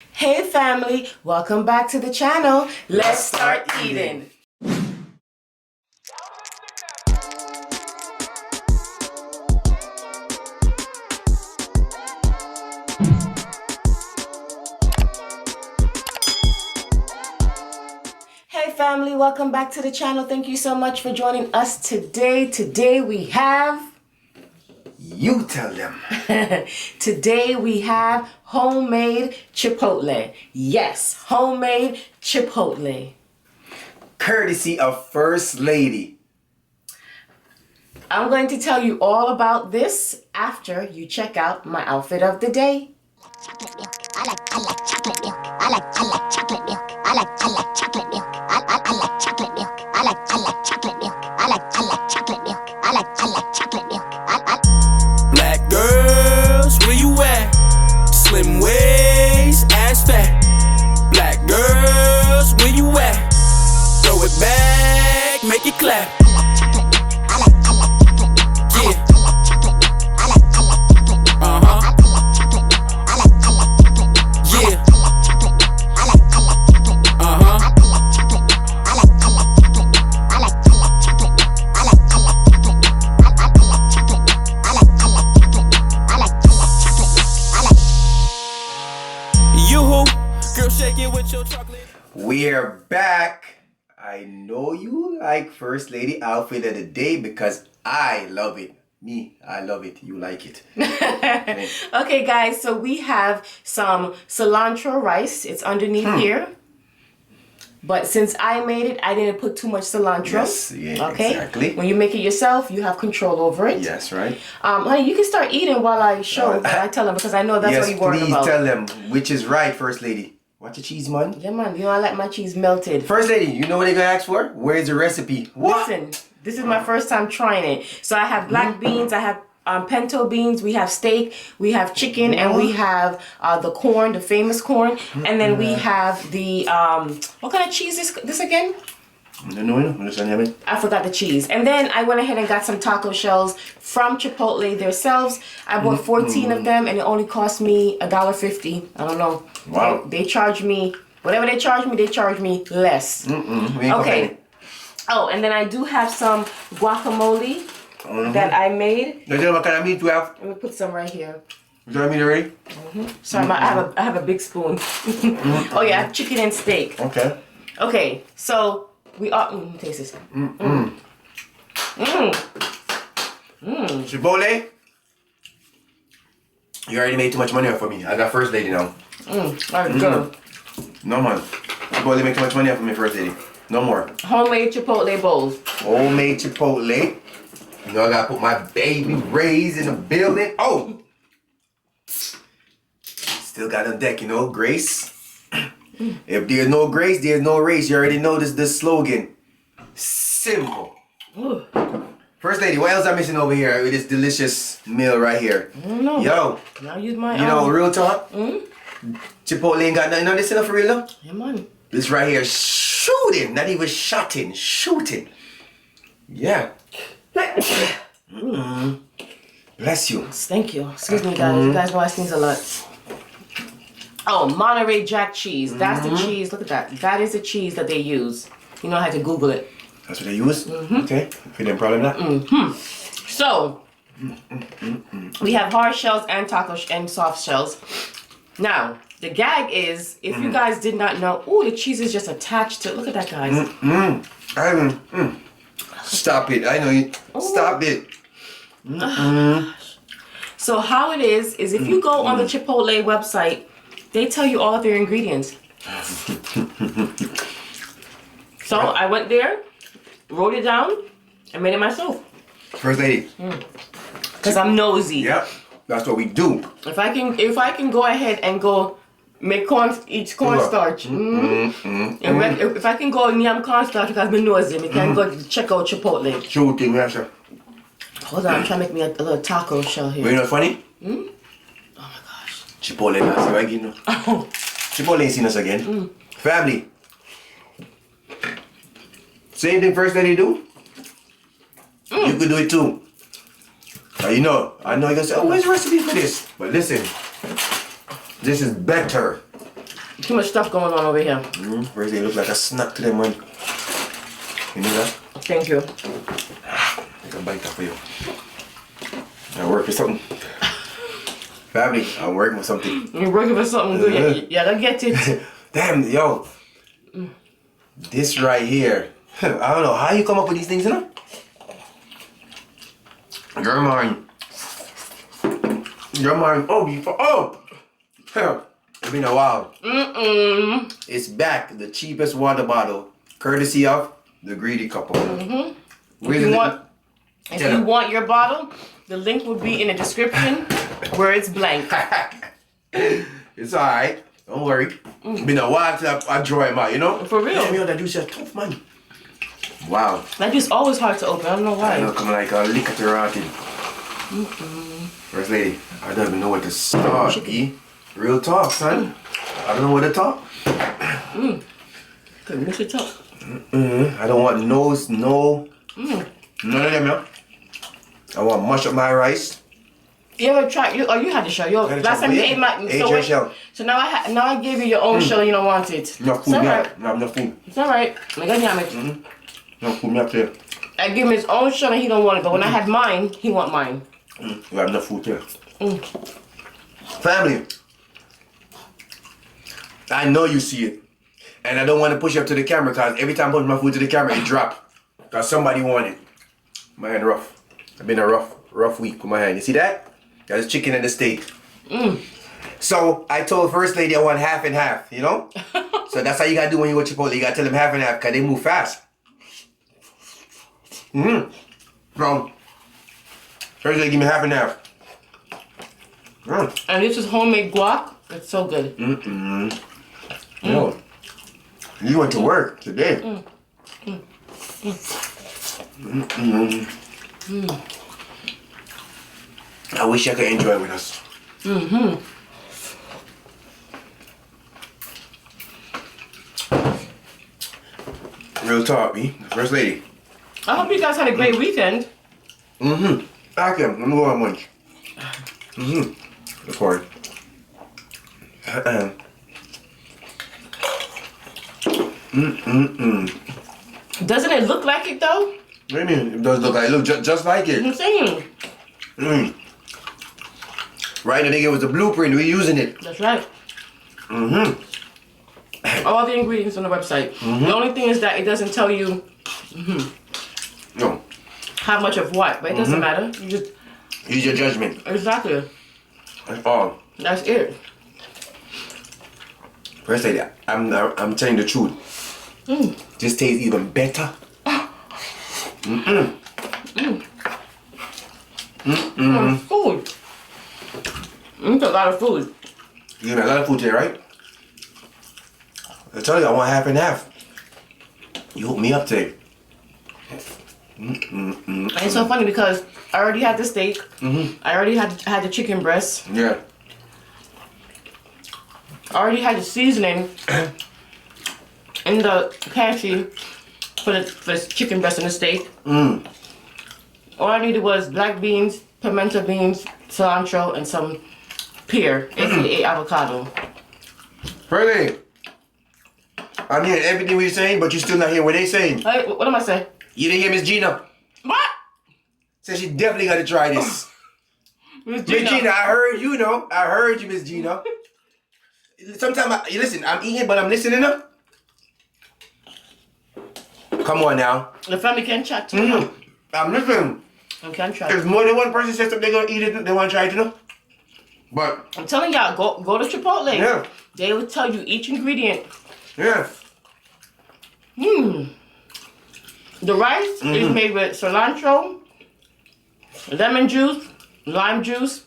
Hey family, welcome back to the channel. Let's start eating. Hey family, welcome back to the channel. Thank you so much for joining us today. Today we have... You tell them. Today we have homemade Chipotle. Yes, homemade Chipotle. Courtesy of First Lady. I'm going to tell you all about this after you check out my outfit of the day. Chocolate milk. I like chocolate milk. I like chocolate milk. I like chocolate milk. I like chocolate milk. I like chocolate milk. I like chocolate milk. I like chocolate milk. Black girls, where you at? Slim waist, ass fat. Black girls, where you at? Throw it back, make it clap. Yeah. Uh-huh. Yeah. Uh-huh. You girl, shake it with your chocolate. We're back. I know you like First Lady outfit of the day because I love it. I love it. You like it. Okay guys, so we have some cilantro rice. It's underneath here. But since I made it, I didn't put too much cilantro. Yes, yeah, okay? exactly. When you make it yourself, you have control over it. Yes, right? Honey, you can start eating while I show, while I tell them, because I know that's what you're worried please about. tell them which is right, First Lady. Watch the cheese, man. Yeah, man. You know, I like my cheese melted. First Lady, you know what they're going to ask for? Where's the recipe? What? Listen, this is my first time trying it. So I have black beans, I have pinto beans, we have steak, we have chicken, and we have the corn, the famous corn, and then we have the what kind of cheese is this again? No. I forgot the cheese. And then I went ahead and got some taco shells from Chipotle themselves. I bought 14 of them, and it only cost me $1.50. I don't know. Wow. They charge me whatever they charge me less. Okay. Oh, and then I do have some guacamole that I made. What kind of meat you have? Let me put some right here. Is that meat already? Sorry, I have a big spoon. Oh yeah, I have chicken and steak. Okay. Okay, so we are. Taste this. Chipotle, you already made too much money off of me. I got First Lady now. Alright, go. No, man. Chipotle make too much money off of me, First Lady. No more. Homemade Chipotle bowls. Homemade Chipotle. You know I gotta put my baby Rays in the building. Oh! Still got on deck, you know, Grace. If there's no Grace, there's no race. You already know this slogan. Simple. Ooh. First Lady, what else am I missing over here with this delicious meal right here? I don't know. Yo, I'll use my you know, real talk, Mm-hmm. Chipotle ain't got nothing on this enough for real though? Yeah, man. This right here, shooting, not even shotting, shooting. Yeah. Bless you. Thank you. Excuse me, guys. You guys know I sneeze a lot. Oh, Monterey Jack cheese. That's the cheese. Look at that. That is the cheese that they use. You know, I had to Google it. That's what they use? Okay. If you didn't problem that. So, we have hard shells and and soft shells. Now, the gag is, if you guys did not know, the cheese is just attached to, look at that, guys. Stop it. I know you. Stop it. So how it is if you go on the Chipotle website, they tell you all of their ingredients. So I went there, wrote it down, and made it myself. First Lady. Cause I'm nosy. Yep. That's what we do. If I can go ahead and go make each cornstarch. If I can go and yam cornstarch because I'm nosy, I can go check out Chipotle. Shooting, yes, sir. Hold on, I'm trying to make me a little taco shell here. But you know what's funny? Oh my gosh. Chipotle not see us again. Chipotle ain't seen us again. Family. Same thing First Lady do. You could do it too. Now, you know, I know you're gonna say, oh, where's the recipe for this? But listen, this is better. Too much stuff going on over here. First lady look like a snack to them, man. You know that? Thank you. Take a bite for you. I work for something. Family, I'm working for something. You're working for something good. Yeah, I get it. Damn, yo. This right here. I don't know how you come up with these things, you know? Your mind. Oh! Hell, it's been a while. It's back. The cheapest water bottle. Courtesy of the greedy couple. If you want your bottle, the link will be in the description where it's blank. It's alright. Don't worry. It's been a while till I draw him out, you know? For real. Damn, yo, that juice is tough, man. Wow. That juice always hard to open. I don't know why. I know, coming like a liquor to rotted. First lady, I don't even know where to start, E. Real talk, son. I don't know where to talk. Good, mix it up. I don't want none of them, yo. I want to mush up my rice. You ever tried? You had the shell. Last time you ate my shell. So now I gave you your own shell. You don't want it. No food, it's right. No food. It's alright. No food, me up there. I give him his own shell and he don't want it. But when I had mine, he want mine. You have enough food here. Family, I know you see it. And I don't want to push it up to the camera because every time I push my food to the camera, it drop. Because somebody want it. My hand rough. It's been a rough week with my hand. You see that? Got the chicken and the steak. So I told First Lady I want half and half, you know? So that's how you gotta do when you go to Chipotle. You gotta tell them half and half because they move fast. So, First Lady give me half and half. And this is homemade guac. It's so good. Yo, you went to work today. I wish I could enjoy it with us. Real talk, me. First Lady. I hope you guys had a great weekend. I can. I'm going on lunch. Record. Doesn't it look like it though? What do you mean? It does look like it. Look just like it. I'm saying. Right now they gave us the blueprint. We're using it. That's right. All the ingredients on the website. The only thing is that it doesn't tell you No. how much of what, but it doesn't matter. You just Use your judgment. exactly. That's all. That's it. First Lady, I'm telling the truth. This tastes even better. Food. It's a lot of food. You give me a lot of food today, right? I tell you, I want half and half. You hooked me up today. And it's so funny because I already had the steak. I already had the chicken breast. Yeah. I already had the seasoning in the pantry for the chicken breast and the steak. All I needed was black beans, pimento beans, cilantro, and some pear, aka avocado. Really? I'm hearing everything we're saying, but you're still not hearing what they're saying. Hey, what am I saying? You didn't hear Miss Gina. What? Said she definitely got to try this. Miss Miss Gina, I heard you, know. I heard you, Miss Gina. Sometimes, listen, I'm eating, but I'm listening up. Come on now. The family can chat too. I'm listening. I can try. If more than one person says that they're going to eat it, they want to try it, you know? But, I'm telling y'all, go to Chipotle. yeah. They will tell you each ingredient. Yeah. The rice is made with cilantro, lemon juice, lime juice,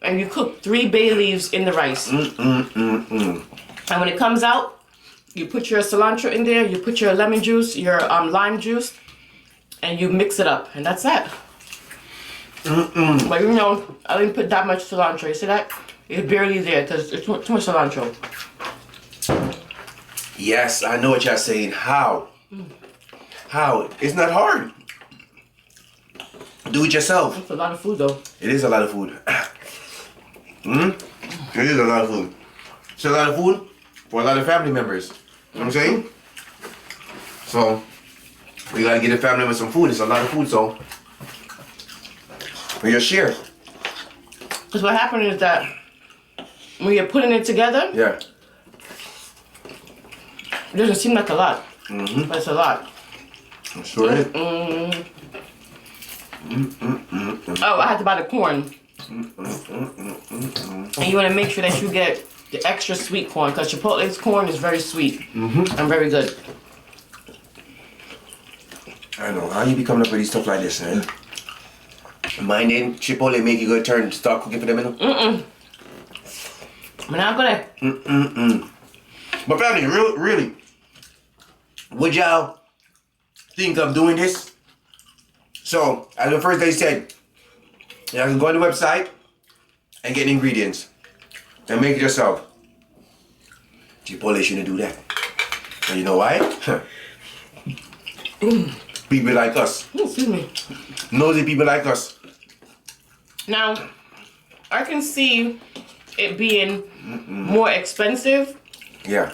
and you cook 3 bay leaves in the rice. And when it comes out, you put your cilantro in there, you put your lemon juice, your lime juice, and you mix it up, and that's that. But you know, I didn't put that much cilantro. You see that? It's barely there because it's too much cilantro. Yes, I know what you're saying. How? How? It's not hard. Do it yourself. It's a lot of food though. It is a lot of food. It is a lot of food. It's a lot of food for a lot of family members. You know what I'm saying? So we gotta get the family members some food. It's a lot of food, so we just share. Because what happened is that when you're putting it together, Yeah. it doesn't seem like a lot, but it's a lot. Sure is. Oh, I had to buy the corn. And you want to make sure that you get the extra sweet corn because Chipotle's corn is very sweet and very good. I know. How you be coming up with these stuff like this, man? Mine then Chipotle make you go turn start cooking for them, you know? I'm not gonna. But family, really, would y'all think of doing this? So, as the first day said, you can go on the website and get ingredients and make it yourself. Chipotle shouldn't do that. And you know why? People like us. Excuse me. Nosy people like us. Now, I can see it being more expensive Yeah.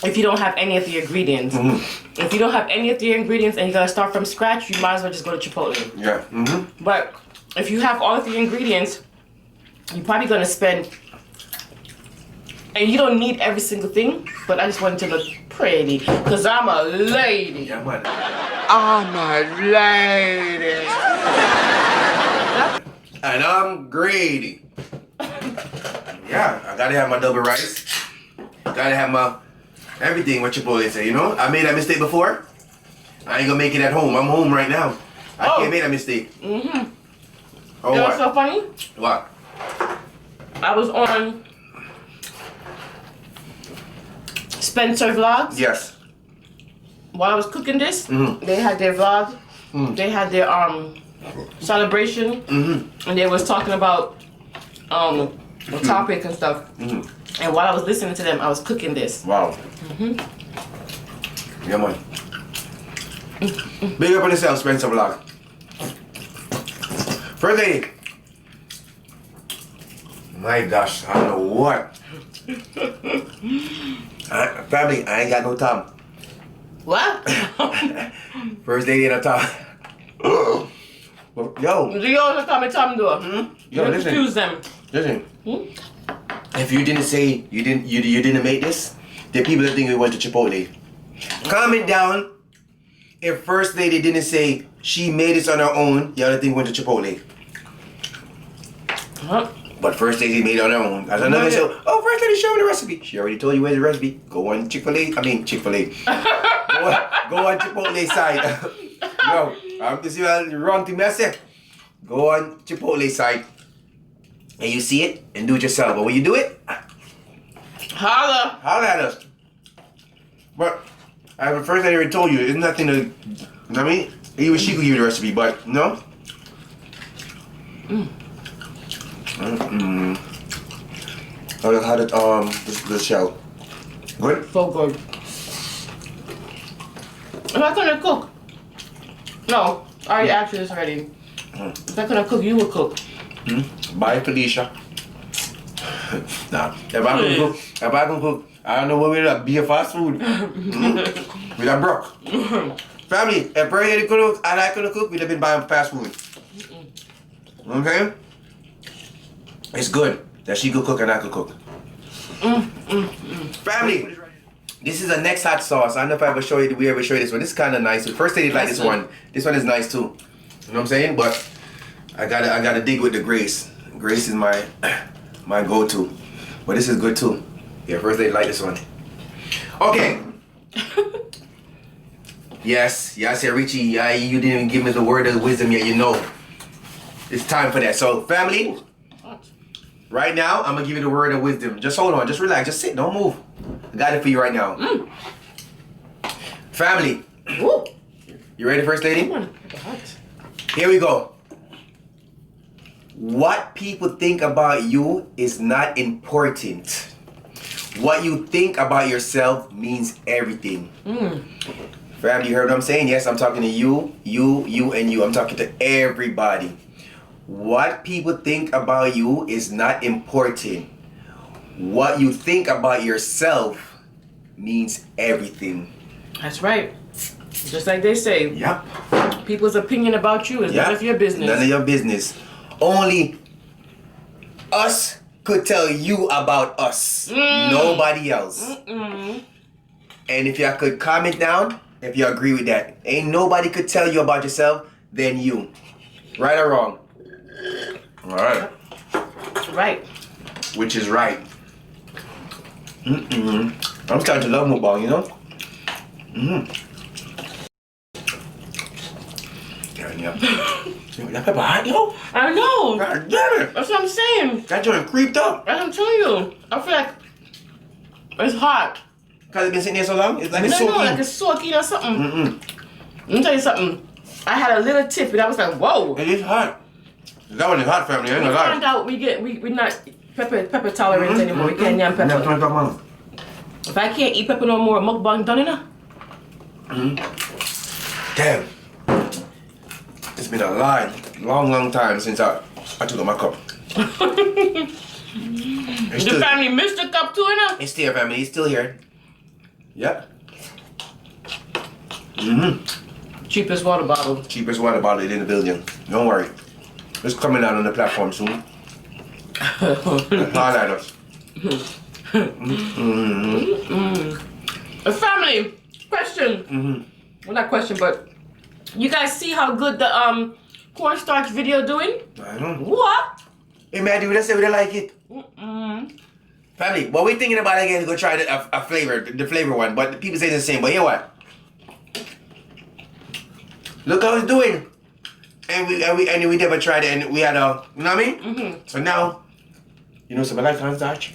if you don't have any of the ingredients. If you don't have any of the ingredients and you gotta start from scratch, you might as well just go to Chipotle. Yeah. But if you have all of the ingredients, you're probably gonna spend, and you don't need every single thing, but I just want it to look pretty, because I'm a lady. Yeah, man. I'm a lady. And I'm greedy. Yeah, I gotta have my double rice. Gotta have my everything what Chipotle say, you know? I made that mistake before. I ain't gonna make it at home. I'm home right now. I can't make that mistake. Oh, You know what? what's so funny? What? I was on Spencer Vlogs. Yes. While I was cooking this, they had their vlog. They had their celebration, and they was talking about the topic and stuff. And while I was listening to them, I was cooking this. Wow. Yeah, man. Big up on yourself, Spencer Vlog. First lady. My gosh, I don't know what. Family, I ain't got no time. What? First lady in a time. Yo, Do you always tell me time to do it? yo, You listen. confuse them. Listen. If you didn't say you didn't make this, the people that think we went to Chipotle. Comment down if First Lady didn't say she made this on her own, y'all think we went to Chipotle. Huh? But First Lady made it on her own. As another show, oh, First Lady showing the recipe. She already told you where's the recipe. Go on Chick-fil-A. Chick-fil-A. go on Chipotle side. Yo, I'm just the wrong thing I said. Go on Chipotle side. And you see it and do it yourself. But when you do it, Holla. holler at us. But as the First Lady already told you, it's nothing to, you know what I mean? Even she could give you the recipe, but no. How did the shell? Good? So good. If I couldn't cook, no, I already asked you this already. If I couldn't cook, you would cook. Bye, Felicia. Nah, if I can cook, I don't know what we'd be a fast food. We'd have broke. Family, if Brady could cook and I could cook, we'd have been buying fast food. Okay? It's good that she could cook and I could cook. Family, this is the next hot sauce. I don't know if I ever show you, we ever show you this one. This is kind of nice. First they like this one. This one is nice too. You know what I'm saying? But I gotta dig with the Grace. Grace is my go-to. But this is good too. Yeah, first they like this one. Okay. Yes, Richie, you didn't even give me the word of wisdom yet, you know. It's time for that. So, family, right now, I'm going to give you the word of wisdom. Just hold on, just relax, just sit, don't move. I got it for you right now. Family, you ready, First Lady? Here we go. What people think about you is not important. What you think about yourself means everything. Family, you heard what I'm saying? Yes, I'm talking to you, and you. I'm talking to everybody. What people think about you is not important. what you think about yourself means everything. That's right. Just like they say, Yep. people's opinion about you is none of your business. None of your business. Only us could tell you about us. Nobody else. And if you could comment down, if you agree with that. Ain't nobody could tell you about yourself than you. Right or wrong? Alright. Right. Which is right. I'm starting to love mukbang, you know? Yeah. That pepper hot, yo? I know. God damn it. That's what I'm saying. That joint creeped up. I'm telling you. I feel like it's hot. Because it's been sitting there so long? It's like it's No, soaking. like it's soaking or something. Let me tell you something. I had a little tip and I was like, whoa. It is hot. That one is hot, family. I ain't We gonna found lie. out we're not pepper tolerant anymore. We can't yam pepper. If I can't eat pepper no more, mukbang done enough. Damn. It's been a long time since I took out my cup. It's The still, family missed the cup too enough. it's still, family. It's still here. Yep. Cheapest water bottle. Cheapest water bottle in the building. Don't worry. It's coming out on the platform soon. Highlight us. A family question. Well, not question, but you guys see how good the cornstarch video doing? I know. What? Hey, man, do let's say we don't like it. Family, what we're thinking about again is go try a flavor, the flavor one, but the people say the same. But hear what? Look how it's doing. And we never tried it, and we had a, you know what I mean? So now, you know something like cornstarch?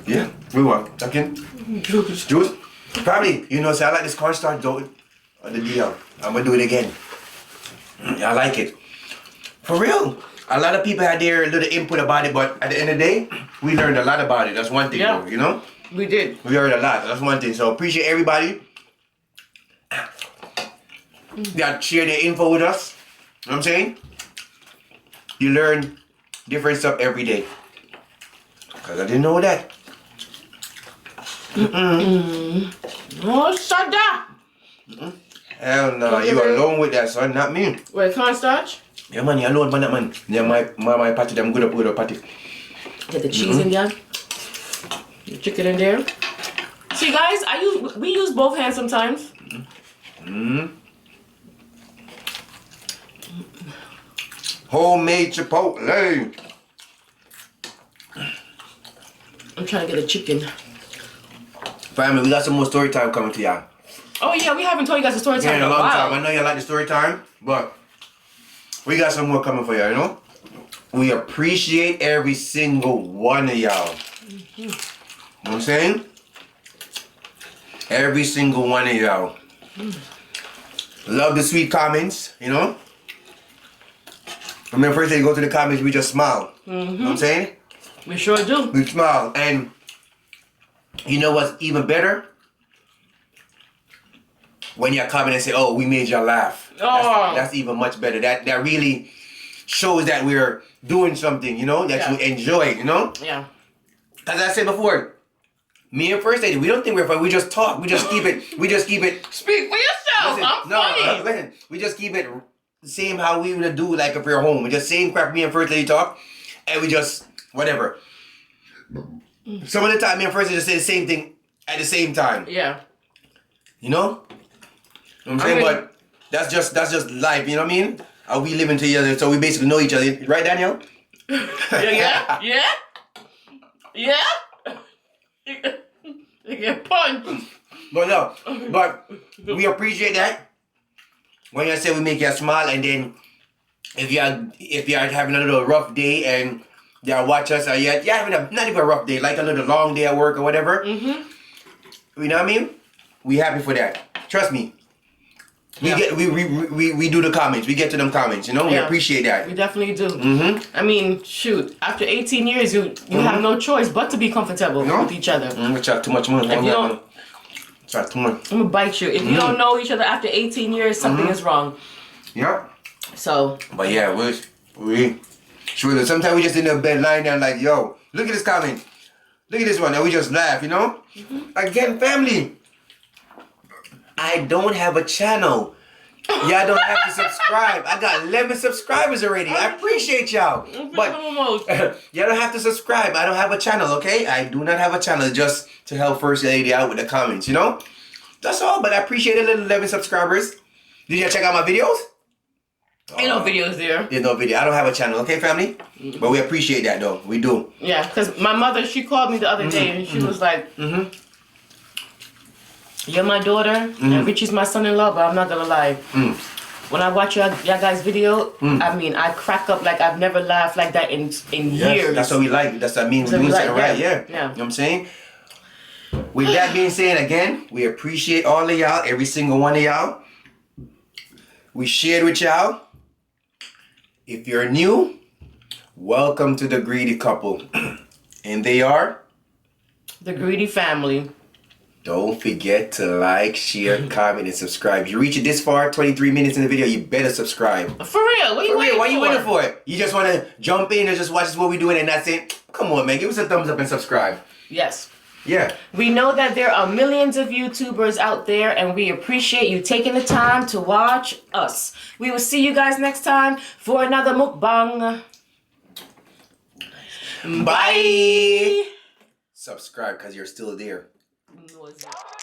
Yeah, we want. Talking? Juice. Family, you know, say I like this cornstarch though. The deal. I'm gonna do it again. I like it. For real. A lot of people had their little input about it, but at the end of the day, we learned a lot about it. That's one thing, Yeah. though, you know? We did. We heard a lot. That's one thing. So appreciate everybody that share their info with us. You know what I'm saying? You learn different stuff every day. Because I didn't know that. Oh, shut up. Hell no, you alone with that, son, not me. Wait, cornstarch? Yeah, man, you alone, man, that man. Yeah, my patty, them good up patty. Get the cheese in there. The chicken in there. See, guys, we use both hands sometimes. Homemade Chipotle. I'm trying to get a chicken. Family, we got some more story time coming to y'all. Oh yeah, we haven't told you guys the story time Yeah, in a long while. time. I know you like the story time, but we got some more coming for y'all, you know? We appreciate every single one of y'all. You know what I'm saying? Every single one of y'all. Love the sweet comments, you know? I mean, first thing you go to the comments, we just smile. You know what I'm saying? We sure do. We smile. And you know what's even better? When you comment and say, oh, we made y'all laugh. Oh. That's even much better. That really shows that we're doing something, you know? That you enjoy, you know? Yeah. As I said before, me and First Lady, we don't think we're funny. We just talk. We just keep it. Speak for yourself. I'm funny. Listen. We just keep it the same how we would do like if we were home. We just same crap me and First Lady talk. And we just, whatever. Some of the time me and First Lady just say the same thing at the same time. Yeah. You know? You know what I'm saying? But that's just life, you know what I mean? How we living together, so we basically know each other. Right, Daniel? Yeah? Yeah? You get punched. But no, but we appreciate that. When you say we make you smile, and then if you're having a little rough day and you watch us, or you're having not even a rough day, like a little long day at work or whatever. You know what I mean? We happy for that. Trust me. We do the comments. We get to them comments. You know, we appreciate that. We definitely do. I mean, shoot. After 18 years, you have no choice but to be comfortable with each other. We chat too much money. If you don't, chat too much. I'm gonna bite you. If you don't know each other after 18 years, something is wrong. Yeah. So. But yeah, we sure. Sometimes we just in the bed lying there like, yo, look at this comment. Look at this one. Now we just laugh, you know? Again, family. I don't have a channel. Y'all don't have to subscribe. I got 11 subscribers already. I appreciate y'all. But y'all don't have to subscribe. I don't have a channel, okay? I do not have a channel just to help First Lady out with the comments, you know? That's all, but I appreciate the little 11 subscribers. Did y'all check out my videos? Ain't no videos there. There's no video. I don't have a channel, okay, family? But we appreciate that, though. We do. Yeah, because my mother, she called me the other day and she was like, you're my daughter and Richie's my son-in-law, but I'm not gonna lie. When I watch y'all guys' video, I mean, I crack up like I've never laughed like that in years. That's what we like. That's what I mean. We're doing something right, yeah. Yeah. You know what I'm saying? With that being said, again, we appreciate all of y'all, every single one of y'all. We shared with y'all. If you're new, welcome to the Greedy Couple. And they are? The Greedy Family. Don't forget to like, share, comment, and subscribe. If you reach it this far, 23 minutes in the video, you better subscribe. For real, what are you waiting for? Why are you waiting for it? You just want to jump in and just watch what we're doing and that's it? Come on, man. Give us a thumbs up and subscribe. Yes. Yeah. We know that there are millions of YouTubers out there and we appreciate you taking the time to watch us. We will see you guys next time for another mukbang. Bye. Subscribe because you're still there. No, it's not.